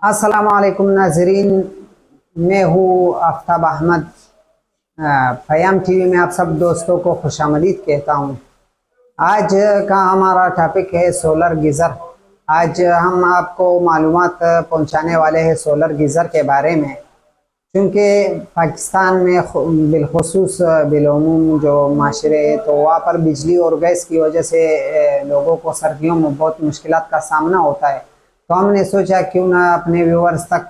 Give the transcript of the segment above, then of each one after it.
अस्सलाम वालेकुम नाजरीन। मैं हूँ आफ्ताब अहमद। फ़याम टीवी में आप सब दोस्तों को खुशामदीद कहता हूँ। आज का हमारा टॉपिक है सोलर गीज़र। आज हम आपको मालूमात पहुँचाने वाले हैं सोलर गीज़र के बारे में, क्योंकि पाकिस्तान में बिलखुसूस बिलूम जो माशरे है तो वहाँ पर बिजली और गैस की वजह से लोगों को सर्दियों में बहुत मुश्किलात का सामना होता है। तो हमने सोचा क्यों ना अपने व्यूवर्स तक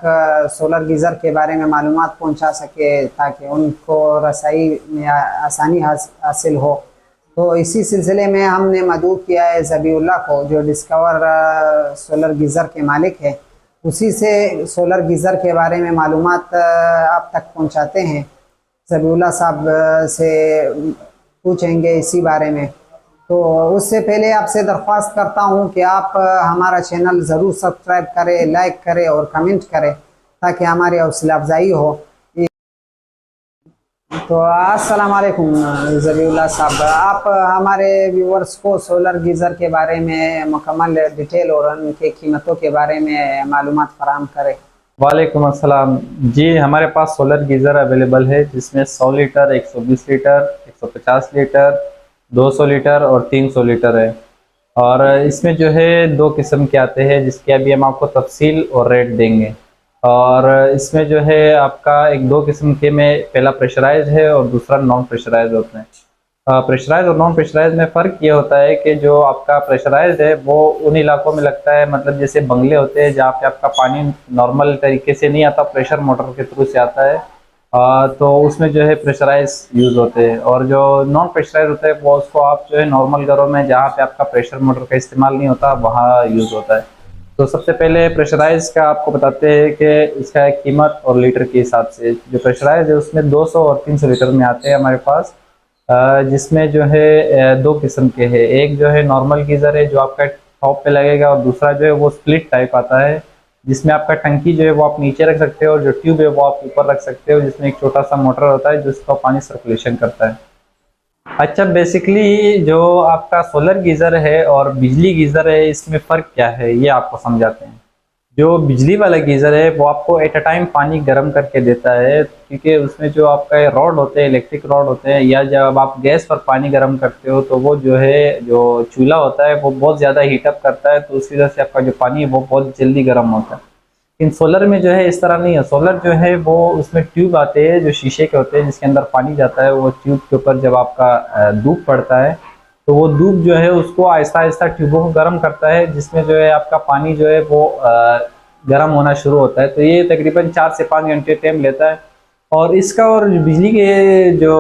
सोलर गीज़र के बारे में मालूमात पहुंचा सके, ताकि उनको रसाई में आसानी हासिल हो। तो इसी सिलसिले में हमने मदऊ किया है ज़बीउल्लाह को, जो डिस्कवर सोलर गीज़र के मालिक है। उसी से सोलर गीज़र के बारे में मालूमात आप तक पहुंचाते हैं। ज़बीउल्लाह साहब से पूछेंगे इसी बारे में। तो उससे पहले आपसे दरख्वास्त करता हूं कि आप हमारा चैनल ज़रूर सब्सक्राइब करें, लाइक करें और कमेंट करें, ताकि हमारी हौसला अफजाई हो। तो अस्सलाम वालेकुम ज़बीउल्लाह साहब, आप हमारे व्यूवर्स को सोलर गीज़र के बारे में मुकम्मल डिटेल और उनके कीमतों के बारे में मालूमात फराहम करें। वालेकुम अस्सलाम जी। हमारे पास सोलर गीज़र अवेलेबल है जिसमें 100 लीटर, 120 लीटर, 150 लीटर, 200 लीटर और 300 लीटर है। और इसमें जो है दो किस्म के आते हैं, जिसकी अभी हम आपको तफसील और रेट देंगे। और इसमें जो है आपका एक दो किस्म के में, पहला प्रेशराइज है और दूसरा नॉन प्रेशराइज होते हैं। प्रेशराइज और नॉन प्रेशराइज में फ़र्क ये होता है कि जो आपका प्रेशराइज है वो उन इलाकों में लगता है, मतलब जैसे बंगले होते हैं जहाँ पे आपका पानी नॉर्मल तरीके से नहीं आता, प्रेशर मोटर के थ्रू से आता है। तो उसमें जो है प्रेशराइज यूज़ होते हैं। और जो नॉन प्रेशराइज होता है वो उसको आप जो है नॉर्मल घरों में जहाँ पे आपका प्रेशर मोटर का इस्तेमाल नहीं होता वहाँ यूज़ होता है। तो सबसे पहले प्रेशराइज का आपको बताते हैं कि इसका कीमत और लीटर के हिसाब से। जो प्रेशराइज है उसमें 200 और 300 लीटर में आते हैं हमारे पास। जिसमें जो है दो किस्म के हैं। एक जो है नॉर्मल गीज़र है जो आपका टॉप पे लगेगा, और दूसरा जो है वो स्प्लिट टाइप आता है, जिसमें आपका टंकी जो है वो आप नीचे रख सकते हो और जो ट्यूब है वो आप ऊपर रख सकते हो, जिसमें एक छोटा सा मोटर होता है जिसका पानी सर्कुलेशन करता है। अच्छा, बेसिकली जो आपका सोलर गीज़र है और बिजली गीज़र है इसमें फ़र्क क्या है ये आपको समझाते हैं। जो बिजली वाला गीज़र है वो आपको एट अ टाइम पानी गर्म करके देता है, क्योंकि उसमें जो आपका रॉड होते हैं, इलेक्ट्रिक रॉड होते हैं, या जब आप गैस पर पानी गर्म करते हो तो वो जो है जो चूल्हा होता है वो बहुत ज़्यादा हीटअप करता है, तो उस वजह से आपका जो पानी है वो बहुत जल्दी गर्म होता है। इन सोलर में जो है इस तरह नहीं है। सोलर जो है वो उसमें ट्यूब आते हैं जो शीशे के होते हैं, जिसके अंदर पानी जाता है। वो ट्यूब के ऊपर जब आपका धूप पड़ता है तो वो धूप जो है उसको आहिस्ता आहिस्ता ट्यूबों को गर्म करता है, जिसमें जो है आपका पानी जो है वो गर्म होना शुरू होता है। तो ये तकरीबन 4 से 5 घंटे टाइम लेता है। और इसका और बिजली के जो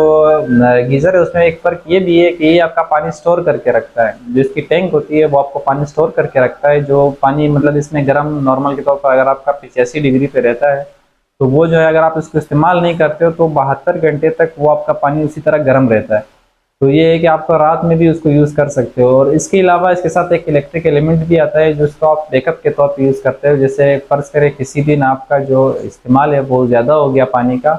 गीज़र है उसमें एक फ़र्क ये भी है कि ये आपका पानी स्टोर करके रखता है। जो इसकी टैंक होती है वो आपको पानी स्टोर करके रखता है। जो पानी मतलब इसमें गर्म नॉर्मल के तौर पर अगर आपका 85 डिग्री पे रहता है तो वो जो है अगर आप इसको इस्तेमाल नहीं करते हो तो 72 घंटे तक वो आपका पानी उसी तरह गर्म रहता है। तो ये है कि आप तो रात में भी उसको यूज़ कर सकते हो। और इसके अलावा इसके साथ एक इलेक्ट्रिक एलिमेंट भी आता है जिसको आप बैकअप के तौर पे यूज़ करते हो। जैसे फ़र्ज़ करें किसी दिन आपका जो इस्तेमाल है वो ज़्यादा हो गया पानी का,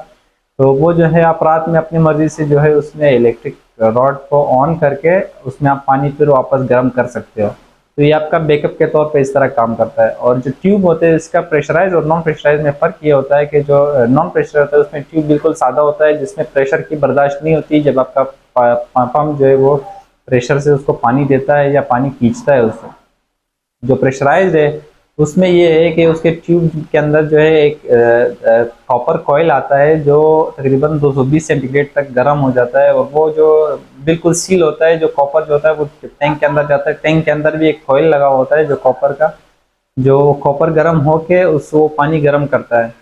तो वो जो है आप रात में अपनी मर्ज़ी से जो है उसमें इलेक्ट्रिक रॉड को ऑन करके उसमें आप पानी फिर वापस गर्म कर सकते हो। तो ये आपका बैकअप के तौर पे इस तरह काम करता है। और जो ट्यूब होते हैं इसका प्रेशराइज और नॉन प्रेशराइज में फ़र्क ये होता है कि जो नॉन प्रेशर होता है उसमें ट्यूब बिल्कुल सादा होता है, जिसमें प्रेशर की बर्दाश्त नहीं होती। जब आपका पंप जो है वो प्रेशर से उसको पानी देता है या पानी खींचता है उससे। जो प्रेशराइज्ड है उसमें ये है कि उसके ट्यूब के अंदर जो है एक कॉपर कॉइल आता है जो तकरीबन 220 सेंटीग्रेड तक गर्म हो जाता है। और वो जो बिल्कुल सील होता है, जो कॉपर जो होता है वो टैंक के अंदर जाता है। टैंक के अंदर भी एक कॉइल लगा होता है जो कॉपर का, जो कॉपर गर्म होके उसको पानी गर्म करता है।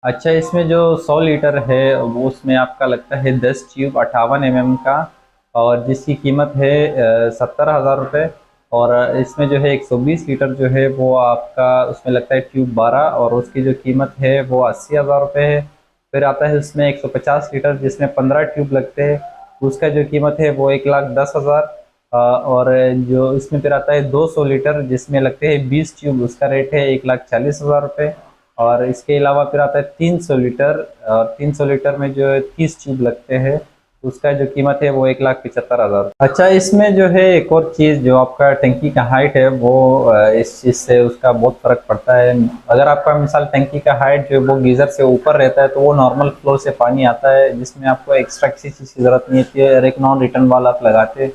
अच्छा, इसमें जो 100 लीटर है वो उसमें आपका लगता है 10 ट्यूब 58 का, और जिसकी कीमत है 70,000 रुपये। और इसमें जो है 120 लीटर जो है वो आपका उसमें लगता है ट्यूब 12, और उसकी जो कीमत है वो 80,000 रुपये है। फिर आता है उसमें 150 लीटर जिसमें 15 ट्यूब लगते हैं, उसका जो कीमत है वो 1,10,000। और जो इसमें फिर आता है 200 लीटर जिसमें लगते हैं 20 ट्यूब, उसका रेट है 1,40,000 रुपये। और इसके अलावा फिर आता है 300 लीटर, और 300 लीटर में जो है 30 ट्यूब लगते हैं, उसका जो कीमत है वो 1,75,000। अच्छा, इसमें जो है एक और चीज़, जो आपका टंकी का हाइट है वो इस चीज़ से उसका बहुत फ़र्क पड़ता है। अगर आपका मिसाल टंकी का हाइट जो है वो गीज़र से ऊपर रहता है तो वो नॉर्मल फ्लो से पानी आता है, जिसमें आपको एक्स्ट्रा किसी चीज़ की ज़रूरत नहीं होती है। और एक नॉन रिटर्न वाल आप लगाते हैं,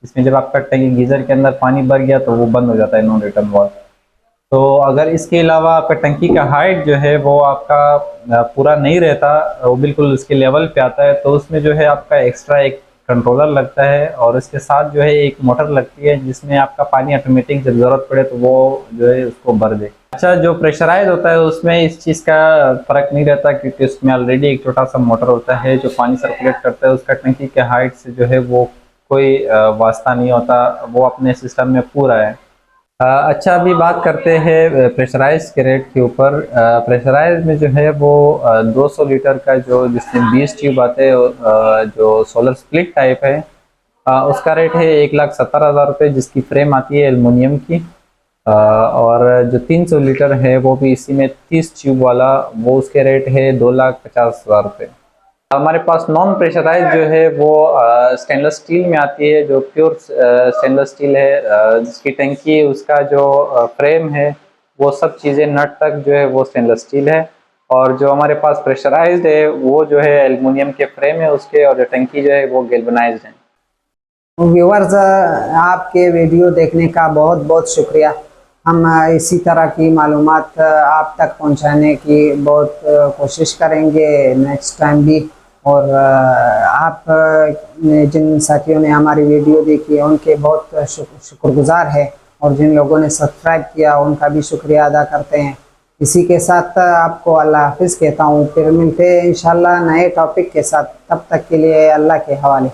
जिसमें जब आपका टंकी गीज़र के अंदर पानी भर गया तो वो बंद हो जाता है, नॉन रिटर्न वाल। तो अगर इसके अलावा आपका टंकी का हाइट जो है वो आपका पूरा नहीं रहता, वो बिल्कुल उसके लेवल पे आता है, तो उसमें जो है आपका एक्स्ट्रा एक कंट्रोलर लगता है और इसके साथ जो है एक मोटर लगती है, जिसमें आपका पानी ऑटोमेटिक जब ज़रूरत पड़े तो वो जो है उसको भर दे। अच्छा, जो प्रेशराइज होता है उसमें इस चीज़ का फ़र्क नहीं रहता, क्योंकि उसमें ऑलरेडी एक छोटा सा मोटर होता है जो पानी सर्कुलेट करता है। उसका टंकी के हाइट से जो है वो कोई वास्ता नहीं होता, वो अपने सिस्टम में पूरा है। अच्छा, अभी बात करते हैं प्रेशराइज के रेट के ऊपर। प्रेशराइज में जो है वो 200 लीटर का जो जिसमें 20 ट्यूब आते हैं, जो सोलर स्प्लिट टाइप है, उसका रेट है 1,70,000 रुपये, जिसकी फ्रेम आती है एल्युमिनियम की। और जो 300 लीटर है वो भी इसी में 30 ट्यूब वाला, वो उसके रेट है 2,50,000 रुपये। हमारे पास नॉन प्रेशराइज जो है वो स्टेनलेस स्टील में आती है, जो प्योर स्टेनलेस स्टील है, जिसकी टंकी, उसका जो फ्रेम है, वो सब चीज़ें नट तक जो है वो स्टेनलेस स्टील है। और जो हमारे पास प्रेशराइज्ड है वो जो है एल्युमिनियम के फ्रेम है उसके, और जो टंकी जो है वो गैल्वेनाइज्ड है। व्यूवर्स, आपके वीडियो देखने का बहुत बहुत शुक्रिया। हम इसी तरह की मालूमात आप तक पहुंचाने की बहुत कोशिश करेंगे नेक्स्ट टाइम भी। और आप जिन साथियों ने हमारी वीडियो देखी है उनके बहुत शुक्रगुजार है, और जिन लोगों ने सब्सक्राइब किया उनका भी शुक्रिया अदा करते हैं। इसी के साथ आपको अल्लाह हाफिज़ कहता हूँ। फिर मिलते हैं इंशाल्लाह नए टॉपिक के साथ, तब तक के लिए अल्लाह के हवाले।